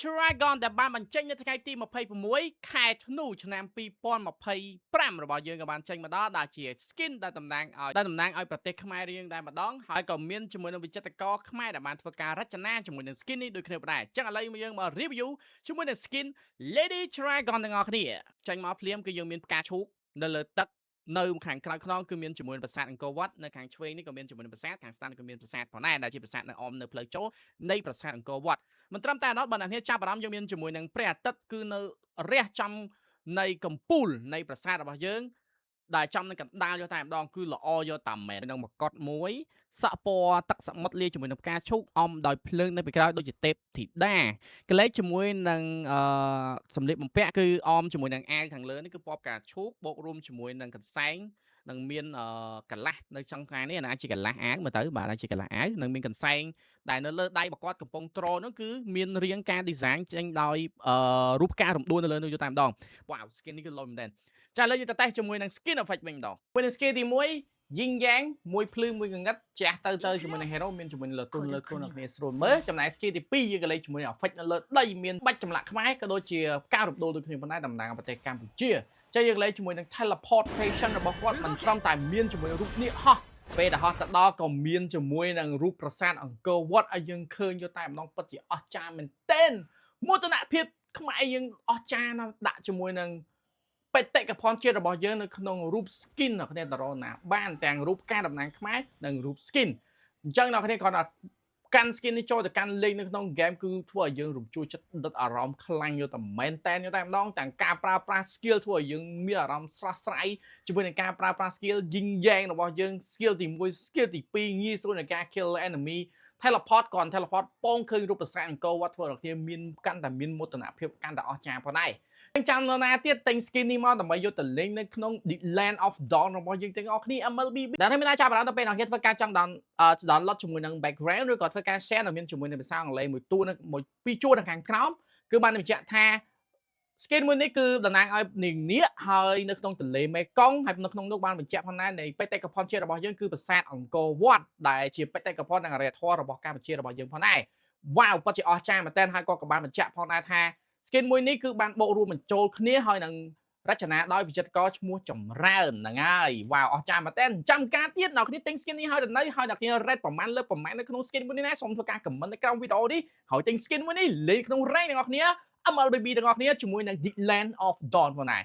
Dragon ដែលបានបញ្ចេញនៅថ្ងៃទី26ខែធ្នូឆ្នាំ2025របស់យើងក៏បានចេញមកដល់ដែលជា skin ដែលតំណាងឲ្យប្រទេសខ្មែររៀងតែម្ដងហើយក៏មានជាមួយនឹងវិចិត្រករខ្មែរដែលបានធ្វើការរចនាជាមួយនឹង skin នេះដូចគ្នាដែរអញ្ចឹងឥឡូវយើងមក review ជាមួយនឹង skin Lady Dragon ទាំងអស់គ្នាចេញមកភ្លាមគឺយើងមានផ្កាឈូកនៅលើទឹកនៅខាងក្រៅខ្នងគឺមានជាមួយប្រាសាទអង្គរវត្តនៅខាងឆ្វេងនេះក៏មានជាមួយនឹងប្រាសាទខាងស្ដាំក៏មានប្រាសាទផងដែរដែលជាប្រាសាទនៅអមនៅផ្លូវចូលនៃប្រាសាទអង្គរវត្តមិនត្រឹមតែនោះបើអ្នកនាងចាប់អារម្មណ៍យើងមានជាមួយនឹងព្រះអាទិត្យគឺនៅរះចំនៃកំពូលនៃប្រាសាទរបស់យើងដែលចំនឹងកណ្ដាលយកតែម្ដងគឺល្អយកតាមមែននឹងមកកត់មួយសក់ពណ៌ទឹកសមុទ្រលាយជាមួយនឹងផ្កាឈូកអមដោយភ្លើងនៅពីក្រោយដូចជាទេពធីតាកលេចជាមួយនឹងសម្លៀកបំពាក់គឺអមជាមួយនឹងអាវខាងលើនេះគឺពណ៌ផ្កាឈូកបូករួមជាមួយនឹងកន្សែងនឹងមានកន្លះនៅចុងខាងនេះណាជាកន្លះអាវមើលទៅបាទជាកន្លះអាវនឹងមានកន្សែងដែលនៅលើដៃរបស់គាត់កំពុងត្រនោះគឺមានរាងការ design ចេញដោយរូបផ្ការំដួលនៅលើនោះយកតែម្ដង wow skin នេះគឺលយមែនតើចាឥឡូវយើងទៅតេស្តជាមួយនឹង skin effect វិញម្ដងមួយនឹង skin ទី1 Yin Yang មួយភ្លឺមួយកង្កឹតជះទៅជាមួយនឹង hero មានជាមួយនឹងលើទុនលើខ្លួនអ្នកគ្នាស្រួលមើលចំណែក skin ទី2យើងក៏លេខជាមួយនឹង effect នៅលើដីមានបាច់ចម្លាក់ខ្មែរក៏ដូចជាផ្ការំដួលដូចគ្នាប៉ុណ្ណេះតំណាងប្រទេសកម្ពុជាចឹងយើងលេខជាមួយនឹង teleportation របស់គាត់មិនត្រឹមតែមានជាមួយរូបនាគហោះពេលដែលហោះទៅដល់ក៏មានជាមួយនឹងរូបប្រាសាទអង្គរវត្តឲ្យយើងឃើញយកតែម្ដងពិតជាអស្ចារ្យមែនទែនមោទនភាពខ្មែរយើងអស្ចារ្យណាស់ដាក់ជាមួយនឹងបេតិកភណ្ឌជាតិរបស់យើងនៅក្នុងរូប skin របស់គ្នាតរណាបានទាំងរូបការតំណាងខ្មែរនិងរូប skin អញ្ចឹងអ្នកគ្នាគាត់កាន់ skin នេះចូលទៅកាន់លេងនៅក្នុង game គឺធ្វើឲ្យយើងរំជួលចិត្តដិតអារម្មណ៍ខ្លាំងយកតែមែនតែនយកតែម្ដងទាំងការប្រើប្រាស់ skill ធ្វើឲ្យយើងមានអារម្មណ៍ស្រស់ស្រាយជាមួយនឹងការប្រើប្រាស់ skill Yin Yang របស់យើង skill ទី1 skill ទី2ងាយស្រួលในការ kill enemy teleport គាត់ teleport ពងឃើញរូបប្រាសាទអង្គរវត្តធ្វើឲ្យគ្នាមានកាន់តែមានមោទនភាពកាន់តែអស្ចារ្យផងដែរចាំនរណាទៀតទិញ skin នេះមកដើម្បីយកទៅលេងនៅក្នុង Land of Dawn របស់យើងទាំងអស់គ្នា MLB ដែលមិនអាចចាប់អារម្មណ៍ទៅពេលអ្នកធ្វើការចង់ download ជាមួយនឹង background ឬក៏ធ្វើការ share នៅមានជាមួយនឹងភាសាអង់គ្លេសមួយតួនៅមួយពីរជួរនៅខាងក្រោមគឺបានបញ្ជាក់ថា skin មួយនេះគឺតំណាងឲ្យនាងនាគហើយនៅក្នុងទន្លេមេគង្គហើយនៅក្នុងនោះបានបញ្ជាក់ផងដែរនៃបេតិកភណ្ឌជាតិរបស់យើងគឺប្រាសាទអង្គរវត្តដែលជាបេតិកភណ្ឌនិងអរិយធម៌របស់កម្ពុជារបស់យើងផងដែរវ៉ាវពិតជាអស្ចារ្យមែនទែនហើយក៏បានបញ្ជាក់ផងដែរថា skin មួយនេះគឺបានបូករួមបញ្ចូលគ្នាហើយនឹងរចនាដោយវិចិត្រករឈ្មោះចម្រើនហ្នឹងហើយវ៉ាវអស្ចារ្យមែនទែនចាំការទៀតអ្នកគ្នាទិញ skin នេះហើយដល់នៅហើយអ្នកគ្នា rate ប្រមាណលើប្រមាណនៅក្នុង skin មួយនេះណាសូមធ្វើការ comment នៅក្រោមវីដេអូនេះហើយទិញ skin មួយនេះលេងក្នុង rank ទាំងអ្នកគ្នាMLBB ទាំងអស់គ្នាជាមួយនឹង The Land of Dawn ផងដែរ